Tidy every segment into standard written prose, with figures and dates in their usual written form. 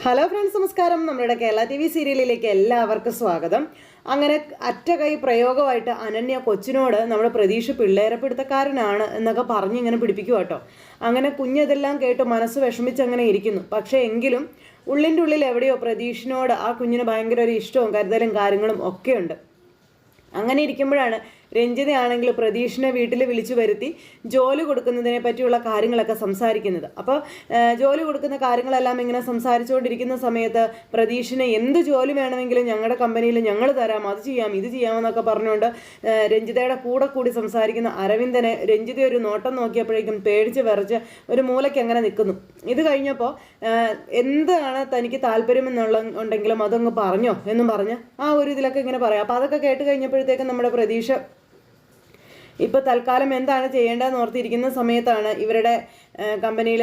Hello friends, നമസ്കാരം. നമ്മുടെ Kerala TV സീരിയലിലേക്ക് എല്ലാവർക്കും സ്വാഗതം. അങ്ങനെ അറ്റകൈ പ്രയോഗമായിട്ട് അനന്യ കൊച്ചിനോട് നമ്മുടെ പ്രതീക്ഷ പിള്ളേരപ്പിടുത്തക്കാരനാണ് എന്നൊക്കെ പറഞ്ഞ് ഇങ്ങനെ പിടിപ്പിക്കുക കേട്ടോ. അങ്ങനെ കുഞ്ഞതെല്ലാം കേട്ട് മനസ്സ് വിഷമിച്ച് അങ്ങനെ ഇരിക്കുന്നു. പക്ഷേ എങ്കിലും ഉള്ളിൻ്റെ ഉള്ളിൽ എവിടെയോ പ്രതീക്ഷിനോട് ആ കുഞ്ഞിന് ഭയങ്കര ഒരു ഇഷ്ടവും കരുതലും കാര്യങ്ങളും ഒക്കെയുണ്ട്. അങ്ങനെ ഇരിക്കുമ്പോഴാണ് രഞ്ജിതയാണെങ്കിൽ പ്രതീഷിനെ വീട്ടിൽ വിളിച്ചു വരുത്തി ജോലി കൊടുക്കുന്നതിനെ പറ്റിയുള്ള കാര്യങ്ങളൊക്കെ സംസാരിക്കുന്നത്. അപ്പോൾ ജോലി കൊടുക്കുന്ന കാര്യങ്ങളെല്ലാം ഇങ്ങനെ സംസാരിച്ചുകൊണ്ടിരിക്കുന്ന സമയത്ത് പ്രതീഷിന് എന്ത് ജോലി വേണമെങ്കിലും ഞങ്ങളുടെ കമ്പനിയിൽ ഞങ്ങൾ തരാം, അത് ചെയ്യാം, ഇത് ചെയ്യാമെന്നൊക്കെ പറഞ്ഞുകൊണ്ട് രഞ്ജിതയുടെ കൂടി സംസാരിക്കുന്ന അരവിന്ദനെ രഞ്ജിത ഒരു നോട്ടം നോക്കിയപ്പോഴേക്കും പേടിച്ച് വിറച്ച് ഒരു മൂലയ്ക്ക് അങ്ങനെ നിൽക്കുന്നു. ഇത് കഴിഞ്ഞപ്പോൾ എന്താണ് തനിക്ക് താല്പര്യമെന്നുണ്ടെങ്കിലും അതൊന്ന് പറഞ്ഞോ എന്നും പറഞ്ഞ് ആ ഒരു ഇതിലൊക്കെ ഇങ്ങനെ പറയാം. അപ്പോൾ അതൊക്കെ കേട്ട് കഴിഞ്ഞപ്പോഴത്തേക്കും നമ്മുടെ പ്രതീക്ഷ ഇപ്പോൾ തൽക്കാലം എന്താണ് ചെയ്യേണ്ടതെന്ന് ഓർത്തിരിക്കുന്ന സമയത്താണ് ഇവരുടെ കമ്പനിയിൽ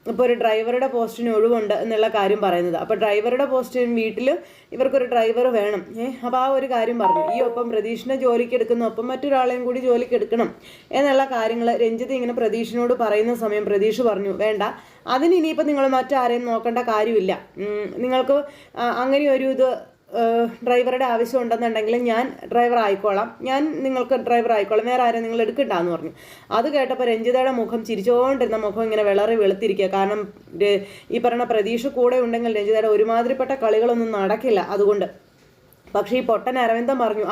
ഇപ്പോൾ ഒരു ഡ്രൈവറുടെ പോസ്റ്റിന് ഒഴിവുണ്ട് എന്നുള്ള കാര്യം പറയുന്നത്. അപ്പോൾ ഡ്രൈവറുടെ പോസ്റ്റിന് വീട്ടിൽ ഇവർക്കൊരു ഡ്രൈവർ വേണം. അപ്പോൾ ആ ഒരു കാര്യം പറഞ്ഞു. ഈ ഒപ്പം പ്രതീക്ഷിനെ ജോലിക്ക് എടുക്കുന്നു, ഒപ്പം മറ്റൊരാളെയും കൂടി ജോലിക്ക് എടുക്കണം എന്നുള്ള കാര്യങ്ങൾ രഞ്ജിത്ത് ഇങ്ങനെ പ്രതീക്ഷിനോട് പറയുന്ന സമയം പ്രതീക്ഷ പറഞ്ഞു, വേണ്ട, അതിന് ഇനിയിപ്പോൾ നിങ്ങൾ മറ്റാരെയും നോക്കേണ്ട കാര്യമില്ല. നിങ്ങൾക്ക് അങ്ങനെ ഒരു ഡ്രൈവറുടെ ആവശ്യം ഉണ്ടെന്നുണ്ടെങ്കിൽ ഞാൻ ഡ്രൈവർ ആയിക്കോളാം, ഞാൻ നിങ്ങൾക്ക് ഡ്രൈവർ ആയിക്കോളാം, വേറെ ആരും നിങ്ങൾ എടുക്കണ്ടെന്ന് പറഞ്ഞു. അത് കേട്ടപ്പോൾ രഞ്ജിതയുടെ മുഖം ചിരിച്ചുകൊണ്ടിരുന്ന മുഖം ഇങ്ങനെ വളരെ വെളുത്തിരിക്കുക. കാരണം ഈ പറഞ്ഞ പ്രതീക്ഷ കൂടെ ഉണ്ടെങ്കിൽ രഞ്ജിതയുടെ ഒരുമാതിരിപ്പെട്ട കളികളൊന്നും നടക്കില്ല. അതുകൊണ്ട് പക്ഷേ ഈ പൊട്ടൻ അരവിന്ദൻ പറഞ്ഞു,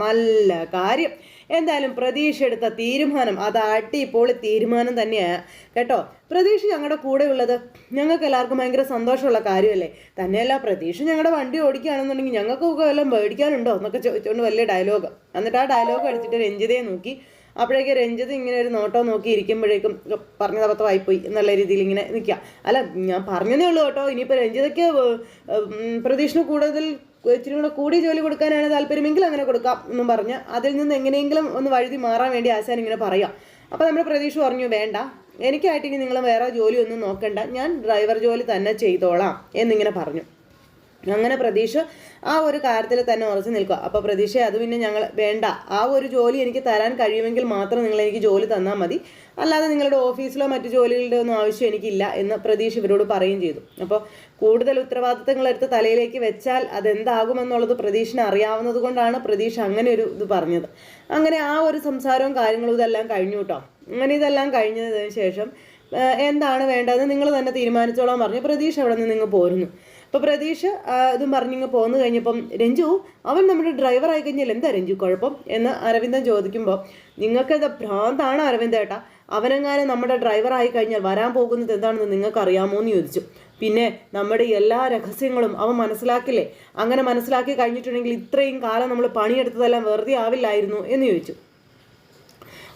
നല്ല കാര്യം, എന്തായാലും പ്രതീക്ഷ എടുത്ത തീരുമാനം അത് അടിപൊളി തീരുമാനം തന്നെയാണ് കേട്ടോ. പ്രതീക്ഷ ഞങ്ങളുടെ കൂടെ ഉള്ളത് ഞങ്ങൾക്ക് എല്ലാവർക്കും ഭയങ്കര സന്തോഷമുള്ള കാര്യമല്ലേ. തന്നെയല്ല പ്രതീക്ഷ ഞങ്ങളുടെ വണ്ടി ഓടിക്കുകയാണെന്നുണ്ടെങ്കിൽ ഞങ്ങൾക്കൊക്കെ എല്ലാം മേടിക്കാനുണ്ടോ എന്നൊക്കെ ചോദിച്ചുകൊണ്ട് വലിയ ഡയലോഗ്. എന്നിട്ട് ആ ഡയലോഗ് അടിച്ചിട്ട് രഞ്ജിതയെ നോക്കി. അപ്പോഴേക്കും രഞ്ജിത് ഇങ്ങനെ ഒരു നോട്ടം നോക്കി ഇരിക്കുമ്പോഴേക്കും പറഞ്ഞത് അബദ്ധമായിപ്പോയി എന്നുള്ള രീതിയിൽ ഇങ്ങനെ നിൽക്കുക. അല്ല, ഞാൻ പറഞ്ഞതേ ഉള്ളൂ കേട്ടോ. ഇനിയിപ്പോൾ രഞ്ജിതയ്ക്ക് പ്രതീക്ഷന് കൂടുതൽ ഇച്ചിരി കൂടെ കൂടി ജോലി കൊടുക്കാനാണ് താല്പര്യമെങ്കിൽ അങ്ങനെ കൊടുക്കാം എന്നും പറഞ്ഞ് അതിൽ നിന്ന് എങ്ങനെയെങ്കിലും ഒന്ന് വഴുതി മാറാൻ വേണ്ടി ആശാൻ ഇങ്ങനെ പറയാം. അപ്പോൾ നമ്മുടെ പ്രതീക്ഷ പറഞ്ഞു, വേണ്ട, എനിക്കായിട്ട് ഇനി നിങ്ങൾ വേറെ ജോലിയൊന്നും നോക്കണ്ട, ഞാൻ ഡ്രൈവർ ജോലി തന്നെ ചെയ്തോളാം എന്നിങ്ങനെ പറഞ്ഞു. അങ്ങനെ പ്രതീക്ഷ ആ ഒരു കാര്യത്തിൽ തന്നെ ഉറച്ചു നിൽക്കുക. അപ്പോൾ പ്രതീക്ഷ അത് പിന്നെ ഞങ്ങൾ വേണ്ട, ആ ഒരു ജോലി എനിക്ക് തരാൻ കഴിയുമെങ്കിൽ മാത്രം നിങ്ങൾ എനിക്ക് ജോലി തന്നാൽ മതി, അല്ലാതെ നിങ്ങളുടെ ഓഫീസിലോ മറ്റു ജോലികളുടെ ഒന്നും ആവശ്യം എനിക്കില്ല എന്ന് പ്രതീക്ഷ ഇവരോട് പറയുകയും ചെയ്തു. അപ്പോൾ കൂടുതൽ ഉത്തരവാദിത്തങ്ങൾ എടുത്ത് തലയിലേക്ക് വെച്ചാൽ അതെന്താകുമെന്നുള്ളത് പ്രതീക്ഷന് അറിയാവുന്നത് കൊണ്ടാണ് പ്രതീക്ഷ അങ്ങനെ ഒരു ഇത് പറഞ്ഞത്. അങ്ങനെ ആ ഒരു സംസാരവും കാര്യങ്ങളും ഇതെല്ലാം കഴിഞ്ഞു കേട്ടോ. അങ്ങനെ ഇതെല്ലാം കഴിഞ്ഞതിന് ശേഷം എന്താണ് വേണ്ടതെന്ന് നിങ്ങൾ തന്നെ തീരുമാനിച്ചോളാൻ പറഞ്ഞു പ്രതീക്ഷ അവിടെ നിന്ന് നിങ്ങൾ പോരുന്നു. അപ്പോൾ പ്രതീക്ഷ ഇതും പറഞ്ഞിങ്ങ് പോന്നു കഴിഞ്ഞപ്പം രഞ്ജു, അവൻ നമ്മുടെ ഡ്രൈവർ ആയി കഴിഞ്ഞാൽ എന്താ രഞ്ജു കുഴപ്പം എന്ന് അരവിന്ദൻ ചോദിക്കുമ്പോൾ, നിങ്ങൾക്കത് ഭ്രാന്താണ് അരവിന്ദ ഏട്ടാ, അവനെങ്ങാനും നമ്മുടെ ഡ്രൈവർ ആയി കഴിഞ്ഞാൽ വരാൻ പോകുന്നത് എന്താണെന്ന് നിങ്ങൾക്ക് അറിയാമോ എന്ന് ചോദിച്ചു. പിന്നെ നമ്മുടെ എല്ലാ രഹസ്യങ്ങളും അവൻ മനസ്സിലാക്കില്ലേ, അങ്ങനെ മനസ്സിലാക്കി കഴിഞ്ഞിട്ടുണ്ടെങ്കിൽ ഇത്രയും കാലം നമ്മൾ പണിയെടുത്തതെല്ലാം വെറുതെ ആവില്ലായിരുന്നു എന്ന് ചോദിച്ചു.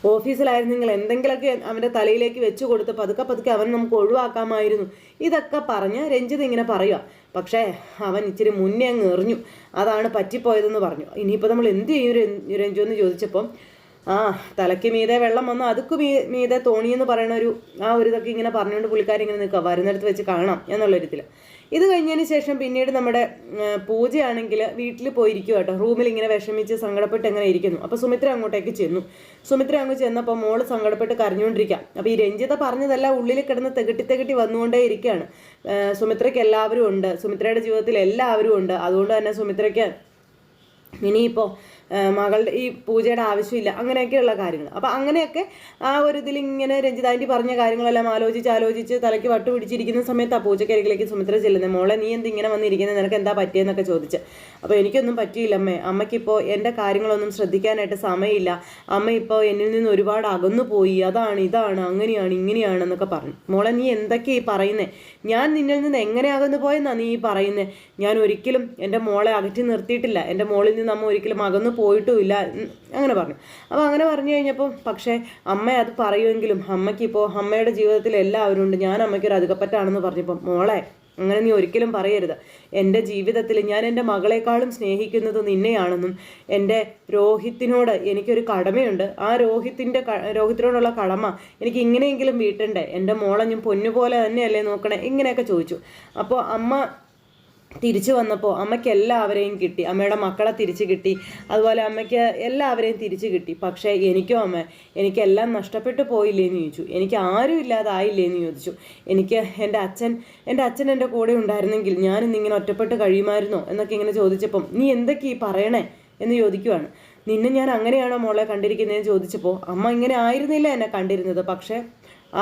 ഓഫീസിലായിരുന്നെങ്കിൽ എന്തെങ്കിലുമൊക്കെ അവൻ്റെ തലയിലേക്ക് വെച്ച് കൊടുത്ത് പതുക്കെ അവൻ നമുക്ക് ഒഴിവാക്കാമായിരുന്നു. ഇതൊക്കെ പറഞ്ഞ് രഞ്ജിത്ത് ഇങ്ങനെ പറയുക. പക്ഷേ അവൻ ഇച്ചിരി മുന്നേ അങ്ങ് എറിഞ്ഞു, അതാണ് പറ്റിപ്പോയതെന്ന് പറഞ്ഞു. ഇനിയിപ്പോൾ നമ്മൾ എന്ത് ചെയ്യും രഞ്ജു എന്ന് ചോദിച്ചപ്പം, തലയ്ക്ക് മീതെ വെള്ളം വന്നു അതുക്ക് മീതെ തോണിയെന്ന് പറയുന്ന ഒരു ഇതൊക്കെ ഇങ്ങനെ പറഞ്ഞുകൊണ്ട് പുള്ളിക്കാരി ഇങ്ങനെ നിൽക്കുക, വരുന്നിടത്ത് വെച്ച് കാണാം എന്നുള്ളൊരിതിൽ. ഇത് കഴിഞ്ഞതിന് ശേഷം പിന്നീട് നമ്മുടെ പൂജയാണെങ്കിൽ വീട്ടിൽ പോയിരിക്കും കേട്ടോ. റൂമിൽ ഇങ്ങനെ വിഷമിച്ച് സങ്കടപ്പെട്ട് എങ്ങനെ ഇരിക്കുന്നു. അപ്പോൾ സുമിത്ര അങ്ങോട്ടേക്ക് ചെന്നു. സുമിത്ര അങ്ങ് ചെന്നപ്പോൾ മോള് സങ്കടപ്പെട്ട് കരഞ്ഞുകൊണ്ടിരിക്കുക. അപ്പോൾ ഈ രഞ്ജിത പറഞ്ഞതെല്ലാം ഉള്ളിൽ കിടന്ന് തെകട്ടി വന്നുകൊണ്ടേ ഇരിക്കുകയാണ്. സുമിത്രയ്ക്ക് എല്ലാവരും ഉണ്ട്, സുമിത്രയുടെ ജീവിതത്തിൽ എല്ലാവരും ഉണ്ട്. അതുകൊണ്ട് തന്നെ സുമിത്രയ്ക്ക് ഇനിയിപ്പോൾ മകളുടെ ഈ പൂജയുടെ ആവശ്യമില്ല, അങ്ങനെയൊക്കെയുള്ള കാര്യങ്ങൾ. അപ്പോൾ അങ്ങനെയൊക്കെ ആ ഒരു ഇതിലിങ്ങനെ രഞ്ജിതാൻ്റി പറഞ്ഞ കാര്യങ്ങളെല്ലാം ആലോചിച്ച് തലയ്ക്ക് വട്ടു പിടിച്ചിരിക്കുന്ന സമയത്ത് ആ പൂജക്കരികിലേക്ക് സുമിത്ര ചെല്ലുന്നത്. മോളെ, നീ എന്തിങ്ങനെ വന്നിരിക്കുന്നത്, നിനക്ക് എന്താ പറ്റിയെന്നൊക്കെ ചോദിച്ച്. അപ്പോൾ എനിക്കൊന്നും പറ്റിയില്ല അമ്മേ, അമ്മയ്ക്കിപ്പോൾ എൻ്റെ കാര്യങ്ങളൊന്നും ശ്രദ്ധിക്കാനായിട്ട് സമയമില്ല, അമ്മ ഇപ്പോൾ എന്നിൽ നിന്ന് ഒരുപാട് അകന്നു പോയി, അതാണ് ഇതാണ് അങ്ങനെയാണ് ഇങ്ങനെയാണ് എന്നൊക്കെ പറഞ്ഞു. മോളെ, നീ എന്തൊക്കെയാ ഈ പറയുന്നത്, ഞാൻ നിന്നിൽ നിന്ന് എങ്ങനെ അകന്നു പോയെന്നാണ് നീ ഈ പറയുന്നത്, ഞാൻ ഒരിക്കലും എൻ്റെ മോളെ അകറ്റി നിർത്തിയിട്ടില്ല, എൻ്റെ മോളിൽ നിന്ന് അമ്മ ഒരിക്കലും അകന്നു പോയിട്ടുമില്ല അങ്ങനെ പറഞ്ഞു. അപ്പോൾ അങ്ങനെ പറഞ്ഞു കഴിഞ്ഞപ്പോൾ പക്ഷേ അമ്മ അത് പറയുമെങ്കിലും അമ്മയ്ക്കിപ്പോൾ അമ്മയുടെ ജീവിതത്തിൽ എല്ലാവരും ഉണ്ട്, ഞാൻ അമ്മയ്ക്കൊരു അധികപ്പറ്റാണെന്ന് പറഞ്ഞപ്പോൾ, മോളെ അങ്ങനെ നീ ഒരിക്കലും പറയരുത്, എൻ്റെ ജീവിതത്തിൽ ഞാൻ എൻ്റെ മകളെക്കാളും സ്നേഹിക്കുന്നത് നിന്നെയാണെന്നും എൻ്റെ രോഹിത്തിനോട് എനിക്കൊരു കടമയുണ്ട്, ആ രോഹിത്തിനോടുള്ള കടമ എനിക്ക് ഇങ്ങനെയെങ്കിലും വീട്ടണ്ടേ, എൻ്റെ മോളെ ഞാൻ പൊന്നുപോലെ തന്നെയല്ലേ നോക്കണേ, ഇങ്ങനെയൊക്കെ ചോദിച്ചു. അപ്പോൾ അമ്മ തിരിച്ചു വന്നപ്പോൾ അമ്മയ്ക്ക് എല്ലാവരെയും കിട്ടി, അമ്മയുടെ മക്കളെ തിരിച്ചു കിട്ടി, അതുപോലെ അമ്മയ്ക്ക് എല്ലാവരെയും തിരിച്ചു കിട്ടി. പക്ഷേ എനിക്കോ അമ്മ, എനിക്കെല്ലാം നഷ്ടപ്പെട്ടു പോയില്ലേന്ന് ചോദിച്ചു. എനിക്ക് ആരും ഇല്ലാതായില്ലേന്ന് ചോദിച്ചു. എനിക്ക് എൻ്റെ അച്ഛൻ എൻ്റെ കൂടെ ഉണ്ടായിരുന്നെങ്കിൽ ഞാനിന്നിങ്ങനെ ഒറ്റപ്പെട്ട് കഴിയുമായിരുന്നോ എന്നൊക്കെ ഇങ്ങനെ ചോദിച്ചപ്പം നീ എന്തൊക്കെ ഈ പറയണേ എന്ന് ചോദിക്കുവാണ്. നിന്നെ ഞാൻ അങ്ങനെയാണോ മോളെ കണ്ടിരിക്കുന്നതെന്ന് ചോദിച്ചപ്പോൾ അമ്മ ഇങ്ങനെ ആയിരുന്നില്ല എന്നെ കണ്ടിരുന്നത്. പക്ഷേ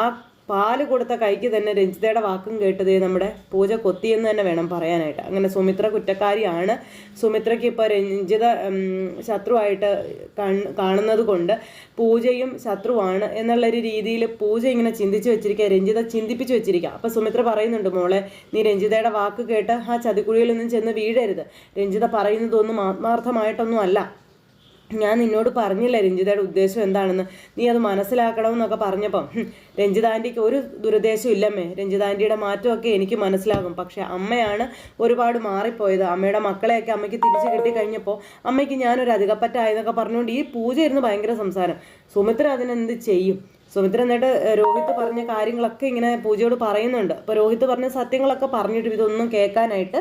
ആ പാല് കൊടുത്ത കൈക്ക് തന്നെ രഞ്ജിതയുടെ വാക്കും കേട്ടതേ നമ്മുടെ പൂജ കൊത്തിയെന്ന് തന്നെ വേണം പറയാനായിട്ട്. അങ്ങനെ സുമിത്ര കുറ്റക്കാരിയാണ്. സുമിത്രയ്ക്ക് ഇപ്പോൾ രഞ്ജിത ശത്രുവായിട്ട് കാണുന്നത് കൊണ്ട് പൂജയും ശത്രുവാണ് എന്നുള്ളൊരു രീതിയിൽ പൂജ ഇങ്ങനെ ചിന്തിച്ച് വെച്ചിരിക്കുക, രഞ്ജിത ചിന്തിപ്പിച്ച് വെച്ചിരിക്കുക. അപ്പോൾ സുമിത്ര പറയുന്നുണ്ട്, മോളെ നീ രഞ്ജിതയുടെ വാക്ക് കേട്ട് ആ ചതിക്കുഴിയിലൊന്നും ചെന്ന് വീഴരുത്. രഞ്ജിത പറയുന്നതൊന്നും ആത്മാർത്ഥമായിട്ടൊന്നും അല്ല. ഞാൻ നിന്നോട് പറഞ്ഞില്ല രഞ്ജിതയുടെ ഉദ്ദേശം എന്താണെന്ന്, നീ അത് മനസ്സിലാക്കണമെന്നൊക്കെ പറഞ്ഞപ്പം രഞ്ജിത ആൻറ്റിക്ക് ഒരു ദുരുദ്ദേശം ഇല്ലമ്മേ, രഞ്ജിത ആൻറ്റിയുടെ മാറ്റമൊക്കെ എനിക്ക് മനസ്സിലാകും. പക്ഷെ അമ്മയാണ് ഒരുപാട് മാറിപ്പോയത്. അമ്മയുടെ മക്കളെയൊക്കെ അമ്മയ്ക്ക് തിരിച്ചു കിട്ടിക്കഴിഞ്ഞപ്പോൾ അമ്മയ്ക്ക് ഞാനൊരു അധികപ്പറ്റായെന്നൊക്കെ പറഞ്ഞുകൊണ്ട് ഈ പൂജ ഇരുന്ന് ഭയങ്കര സംസാരം. സുമിത്ര അതിനെന്ത് ചെയ്യും? സുമിത്ര എന്നിട്ട് രോഹിത് പറഞ്ഞ കാര്യങ്ങളൊക്കെ ഇങ്ങനെ പൂജയോട് പറയുന്നുണ്ട്. അപ്പോൾ രോഹിത് പറഞ്ഞ സത്യങ്ങളൊക്കെ പറഞ്ഞിട്ടും ഇതൊന്നും കേൾക്കാനായിട്ട്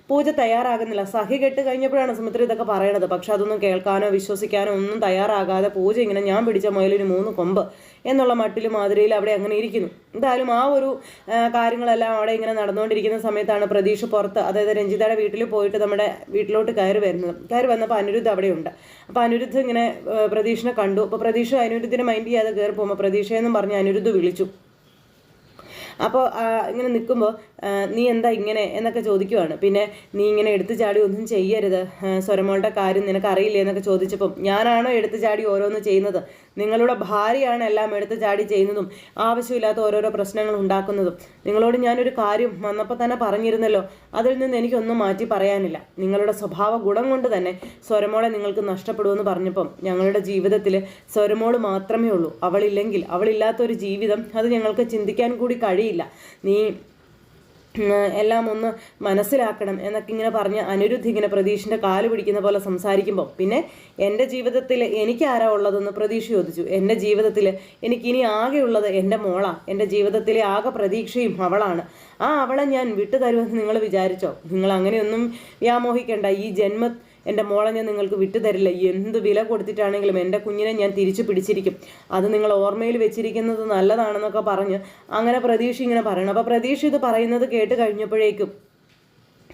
പൂജ തയ്യാറാകുന്നില്ല. സഹി കെട്ട് കഴിഞ്ഞപ്പോഴാണ് സുമിത്ര ഇതൊക്കെ പറയണത്. പക്ഷെ അതൊന്നും കേൾക്കാനോ വിശ്വസിക്കാനോ ഒന്നും തയ്യാറാകാതെ പൂജ ഇങ്ങനെ ഞാൻ പിടിച്ച മുയലിന് 3 കൊമ്പ് എന്നുള്ള മട്ടിൽ മാതിരിയിൽ അവിടെ അങ്ങനെ ഇരിക്കുന്നു. എന്തായാലും ആ ഒരു കാര്യങ്ങളെല്ലാം അവിടെ ഇങ്ങനെ നടന്നുകൊണ്ടിരിക്കുന്ന സമയത്താണ് പ്രതീക്ഷ പുറത്ത്, അതായത് രഞ്ജിതയുടെ വീട്ടിൽ പോയിട്ട് നമ്മുടെ വീട്ടിലോട്ട് കയറി വന്നപ്പോൾ അനിരുദ്ധ് അവിടെയുണ്ട്. അപ്പോൾ അനിരുദ്ധ് ഇങ്ങനെ പ്രതീക്ഷനെ കണ്ടു. അപ്പോൾ പ്രതീക്ഷ അനിരുദ്ധിനെ മൈൻഡ് ചെയ്യാതെ കയറി പോകുമ്പോൾ പ്രതീക്ഷയെന്നും പറഞ്ഞ് അനിരുദ്ധ് വിളിച്ചു. അപ്പോൾ ഇങ്ങനെ നിൽക്കുമ്പോൾ നീ എന്താ ഇങ്ങനെ എന്നൊക്കെ ചോദിക്കുവാണ്. പിന്നെ നീ ഇങ്ങനെ എടുത്തു ചാടി ഒന്നും ചെയ്യരുത്, സ്വരമോളുടെ കാര്യം നിനക്കറിയില്ലേ എന്നൊക്കെ ചോദിച്ചപ്പം ഞാനാണോ എടുത്തു ചാടി ഓരോന്ന് ചെയ്യുന്നത്? നിങ്ങളുടെ ഭാര്യയാണ് എല്ലാം എടുത്തു ചാടി ചെയ്യുന്നതും ആവശ്യമില്ലാത്ത ഓരോരോ പ്രശ്നങ്ങൾ ഉണ്ടാക്കുന്നതും. നിങ്ങളോട് ഞാനൊരു കാര്യം വന്നപ്പോൾ തന്നെ പറഞ്ഞിരുന്നല്ലോ, അതിൽ നിന്ന് എനിക്കൊന്നും മാറ്റി പറയാനില്ല. നിങ്ങളുടെ സ്വഭാവ ഗുണം കൊണ്ട് തന്നെ സ്വരമോളെ നിങ്ങൾക്ക് നഷ്ടപ്പെടുമെന്ന് പറഞ്ഞപ്പം ഞങ്ങളുടെ ജീവിതത്തിൽ സ്വരമോള് മാത്രമേ ഉള്ളൂ. അവളില്ലാത്തൊരു ജീവിതം അത് ഞങ്ങൾക്ക് ചിന്തിക്കാൻ കൂടി കഴിയില്ല. നീ എല്ലാം ഒന്ന് മനസ്സിലാക്കണം എന്നൊക്കെ ഇങ്ങനെ പറഞ്ഞ് അനിരുദ്ധ് ഇങ്ങനെ പ്രതീഷിൻ്റെ കാല് പിടിക്കുന്ന പോലെ സംസാരിക്കുമ്പോൾ പിന്നെ എൻ്റെ ജീവിതത്തിൽ എനിക്ക് ആരാ ഉള്ളതെന്ന് പ്രതീക്ഷ ചോദിച്ചു. എൻ്റെ ജീവിതത്തിൽ എനിക്കിനി ആകെയുള്ളത് എൻ്റെ മോളാണ്. എൻ്റെ ജീവിതത്തിലെ ആകെ പ്രതീക്ഷയും അവളാണ്. ആ അവളെ ഞാൻ വിട്ടു തരുമെന്ന് നിങ്ങൾ വിചാരിച്ചോ? നിങ്ങൾ അങ്ങനെയൊന്നും വ്യാമോഹിക്കേണ്ട. ഈ എൻ്റെ മോളെ ഞാൻ നിങ്ങൾക്ക് വിട്ടുതരില്ല. എന്ത് വില കൊടുത്തിട്ടാണെങ്കിലും എൻ്റെ കുഞ്ഞിനെ ഞാൻ തിരിച്ചു പിടിച്ചിരിക്കും. അത് നിങ്ങൾ ഓർമ്മയിൽ വെച്ചിരിക്കുന്നത് നല്ലതാണെന്നൊക്കെ പറഞ്ഞ് അങ്ങനെ പ്രതീക്ഷ ഇങ്ങനെ പറയണം. അപ്പോൾ പ്രതീക്ഷ ഇത് പറയുന്നത് കേട്ട് കഴിഞ്ഞപ്പോഴേക്കും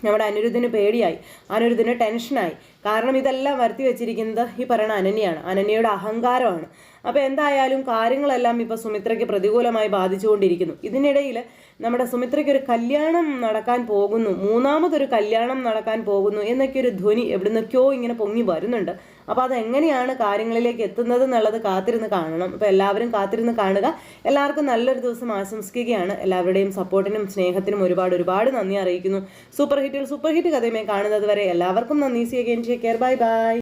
നമ്മുടെ അനിരുദ്ധിന് പേടിയായി, അനിരുദ്ധിന് ടെൻഷനായി. കാരണം ഇതെല്ലാം വരുത്തി വെച്ചിരിക്കുന്നത് ഈ പറയുന്ന അനന്യയാണ്, അനന്യയുടെ അഹങ്കാരമാണ്. അപ്പോൾ എന്തായാലും കാര്യങ്ങളെല്ലാം ഇപ്പോൾ സുമിത്രയ്ക്ക് പ്രതികൂലമായി ബാധിച്ചുകൊണ്ടിരിക്കുന്നു. ഇതിനിടയിൽ നമ്മുടെ സുമിത്രയ്ക്ക് ഒരു കല്യാണം നടക്കാൻ പോകുന്നു, 3ാമതൊരു കല്യാണം നടക്കാൻ പോകുന്നു എന്നൊക്കെ ഒരു ധ്വനി എവിടുന്നൊക്കെയോ ഇങ്ങനെ പൊങ്ങി വരുന്നുണ്ട്. അപ്പോൾ അതെങ്ങനെയാണ് കാര്യങ്ങളിലേക്ക് എത്തുന്നത് എന്നുള്ളത് കാത്തിരുന്ന് കാണണം. അപ്പോൾ എല്ലാവരും കാത്തിരുന്ന് കാണുക. എല്ലാവർക്കും നല്ലൊരു ദിവസം ആശംസിക്കുകയാണ്. എല്ലാവരുടെയും സപ്പോർട്ടിനും സ്നേഹത്തിനും ഒരുപാട് നന്ദി അറിയിക്കുന്നു. സൂപ്പർ ഹിറ്റ് കഥയുമായി കാണുന്നത് വരെ എല്ലാവർക്കും നന്ദി. C again, take care, bye bye.